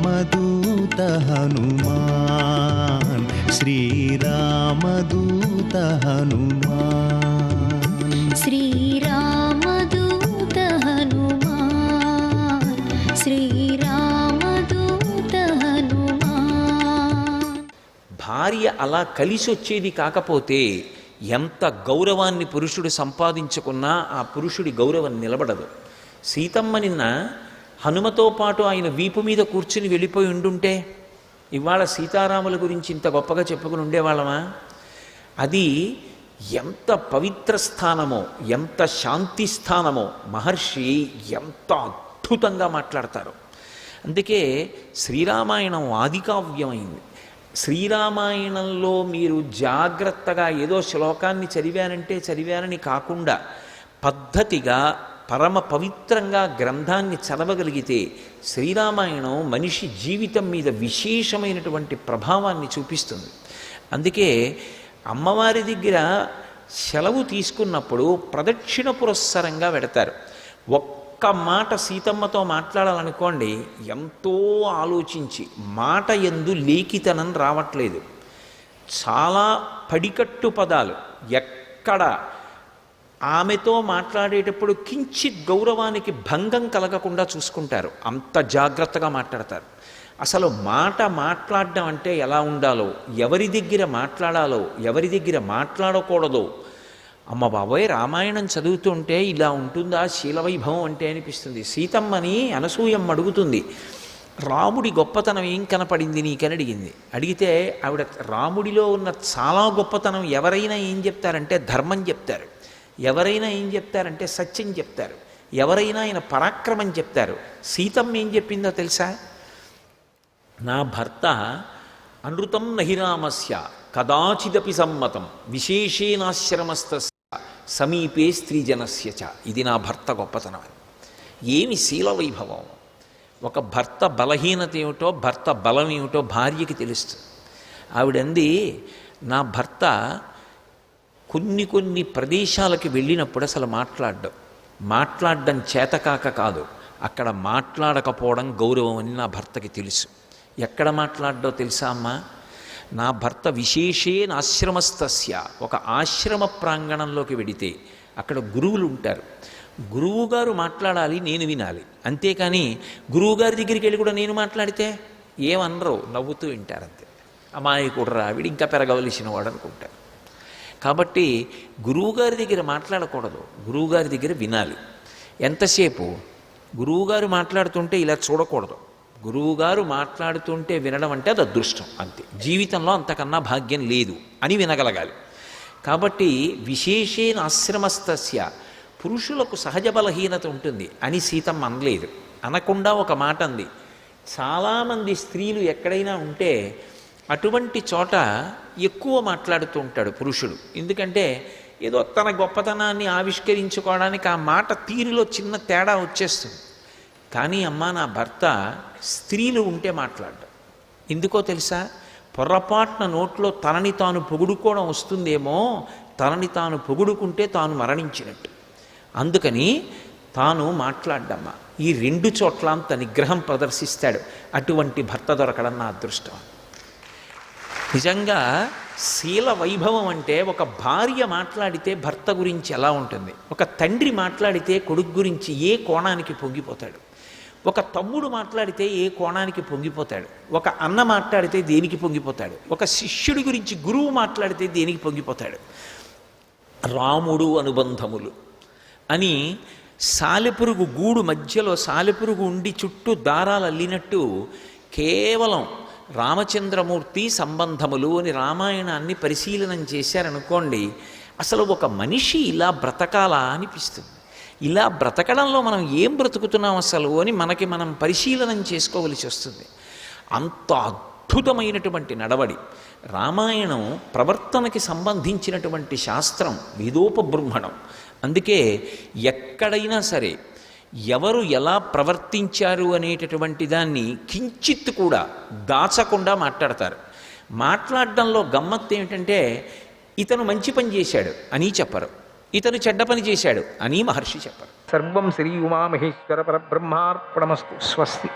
శ్రీరామదూత హనుమాన్ శ్రీరామదూత హనుమాన్ శ్రీరామదూత హనుమాన్ శ్రీరామదూత హనుమాన్. భార్య అలా కలిసి వచ్చేది కాకపోతే ఎంత గౌరవాన్ని పురుషుడు సంపాదించుకున్నా ఆ పురుషుడి గౌరవం నిలబడదు. సీతమ్మ నిన్న హనుమతో పాటు ఆయన వీపు మీద కూర్చుని వెళ్ళిపోయి ఉండుంటే ఇవాళ సీతారాముల గురించి ఇంత గొప్పగా చెప్పుకుని ఉండేవాళ్ళమా? అది ఎంత పవిత్ర స్థానమో, ఎంత శాంతి స్థానమో మహర్షి ఎంత అద్భుతంగా మాట్లాడతారు. అందుకే శ్రీరామాయణం ఆదికావ్యమైంది. శ్రీరామాయణంలో మీరు జాగ్రత్తగా ఏదో శ్లోకాన్ని చదివానంటే చదివానని కాకుండా పద్ధతిగా పరమ పవిత్రంగా గ్రంథాన్ని చదవగలిగితే శ్రీరామాయణం మనిషి జీవితం మీద విశేషమైనటువంటి ప్రభావాన్ని చూపిస్తుంది. అందుకే అమ్మవారి దగ్గర సెలవు తీసుకున్నప్పుడు ప్రదక్షిణ పురస్సరంగా పెడతారు. ఒక్క మాట సీతమ్మతో మాట్లాడాలనుకోండి, ఎంతో ఆలోచించి మాట యందు లేఖితనం రావట్లేదు. చాలా పడికట్టు పదాలు, ఎక్కడ ఆమెతో మాట్లాడేటప్పుడు కించిత్ గౌరవానికి భంగం కలగకుండా చూసుకుంటారు. అంత జాగ్రత్తగా మాట్లాడతారు. అసలు మాట మాట్లాడడం అంటే ఎలా ఉండాలో, ఎవరి దగ్గర మాట్లాడాలో, ఎవరి దగ్గర మాట్లాడకూడదో. అమ్మ బాబోయ్, రామాయణం చదువుతుంటే ఇలా ఉంటుందా శీలవైభవం అంటే అనిపిస్తుంది. సీతమ్మని అనసూయమ్మ అడుగుతుంది, రాముడి గొప్పతనం ఏం కనపడింది నీకని అడిగింది. అడిగితే ఆవిడ రాముడిలో ఉన్న చాలా గొప్పతనం ఎవరైనా ఏం చెప్తారంటే ధర్మం చెప్తారు, ఎవరైనా ఏం చెప్తారంటే సత్యం చెప్తారు, ఎవరైనా ఆయన పరాక్రమం చెప్తారు. సీతమ్మ ఏం చెప్పిందో తెలుసా? నా భర్త అనృతం నహిరామస్య కదాచిదపి సమ్మతం విశేషేనాశ్రమస్తస్య సమీపే స్త్రీజనస్య చ. ఇది నా భర్త గొప్పతనం. ఏమి శీల వైభవం! ఒక భర్త బలహీనత ఏమిటో, భర్త బలం ఏమిటో భార్యకి తెలుస్తుంది. ఆవిడంది, నా భర్త కొన్ని ప్రదేశాలకి వెళ్ళినప్పుడు అసలు మాట్లాడడం చేతకాక కాదు, అక్కడ మాట్లాడకపోవడం గౌరవం అని నా భర్తకి తెలుసు. ఎక్కడ మాట్లాడ్డో తెలుసా అమ్మా? నా భర్త విశేషేన ఆశ్రమస్తస్య, ఒక ఆశ్రమ ప్రాంగణంలోకి వెడితే అక్కడ గురువులు ఉంటారు. గురువుగారు మాట్లాడాలి, నేను వినాలి. అంతేకాని గురువుగారి దగ్గరికి వెళ్ళి కూడా నేను మాట్లాడితే ఏమనరు, నవ్వుతూ వింటారు. అంతే. అమాయకుడు రావిడి ఇంకా పెరగవలసిన వాడు అనుకుంటారు. కాబట్టి గురువుగారి దగ్గర మాట్లాడకూడదు, గురువుగారి దగ్గర వినాలి. ఎంతసేపు గురువుగారు మాట్లాడుతుంటే ఇలా చూడకూడదు. గురువుగారు మాట్లాడుతుంటే వినడం అంటే అది అదృష్టం, అంతే. జీవితంలో అంతకన్నా భాగ్యం లేదు అని వినగలగాలి. కాబట్టి విశేషేన ఆశ్రమస్తస్య, పురుషులకు సహజ బలహీనత ఉంటుంది అని సీతమ్మ అనలేదు. అనకుండా ఒక మాట అంది, చాలామంది స్త్రీలు ఎక్కడైనా ఉంటే అటువంటి చోట ఎక్కువ మాట్లాడుతూ ఉంటాడు పురుషుడు. ఎందుకంటే ఏదో తన గొప్పతనాన్ని ఆవిష్కరించుకోవడానికి ఆ మాట తీరులో చిన్న తేడా వచ్చేస్తుంది. కానీ అమ్మ, నా భర్త స్త్రీలు ఉంటే మాట్లాడ్డా. ఎందుకో తెలుసా? పొర్రపాటున నోట్లో తనని తాను పొగుడుకోవడం వస్తుందేమో, తనని తాను పొగుడుకుంటే తాను మరణించినట్టు. అందుకని తాను మాట్లాడ్డమ్మా. ఈ రెండు చోట్ల అంత నిగ్రహం ప్రదర్శిస్తాడు. అటువంటి భర్త దొరకడం నా అదృష్టం. నిజంగా శీల వైభవం అంటే ఒక భార్య మాట్లాడితే భర్త గురించి ఎలా ఉంటుంది, ఒక తండ్రి మాట్లాడితే కొడుకు గురించి ఏ కోణానికి పొంగిపోతాడు, ఒక తమ్ముడు మాట్లాడితే ఏ కోణానికి పొంగిపోతాడు, ఒక అన్న మాట్లాడితే దేనికి పొంగిపోతాడు, ఒక శిష్యుడి గురించి గురువు మాట్లాడితే దేనికి పొంగిపోతాడు. రాముడు అనుబంధములు అని సాలెపురుగు గూడు మధ్యలో సాలెపురుగు ఉండి చుట్టూ దారాలు అల్లినట్టు కేవలం రామచంద్రమూర్తి సంబంధములు అని రామాయణాన్ని పరిశీలనం చేశారనుకోండి, అసలు ఒక మనిషి ఇలా బ్రతకాలా అనిపిస్తుంది. ఇలా బ్రతకడంలో మనం ఏం బ్రతుకుతున్నాం అసలు అని మనకి మనం పరిశీలనం చేసుకోవలసి వస్తుంది. అంత అద్భుతమైనటువంటి నడవడి. రామాయణం ప్రవర్తనకి సంబంధించినటువంటి శాస్త్రం, వేదోపబృంహణం. అందుకే ఎక్కడైనా సరే ఎవరు ఎలా ప్రవర్తించారు అనేటటువంటి దాన్ని కించిత్ కూడా దాచకుండా మాట్లాడతారు. మాట్లాడడంలో గమ్మత్తు ఏమిటంటే, ఇతను మంచి పని చేశాడు అని చెప్పరు, ఇతను చెడ్డ పని చేశాడు అని మహర్షి చెప్పరు. సర్వం శ్రీ ఉమామహేశ్వర పరబ్రహ్మార్పణమస్తు. స్వస్తి.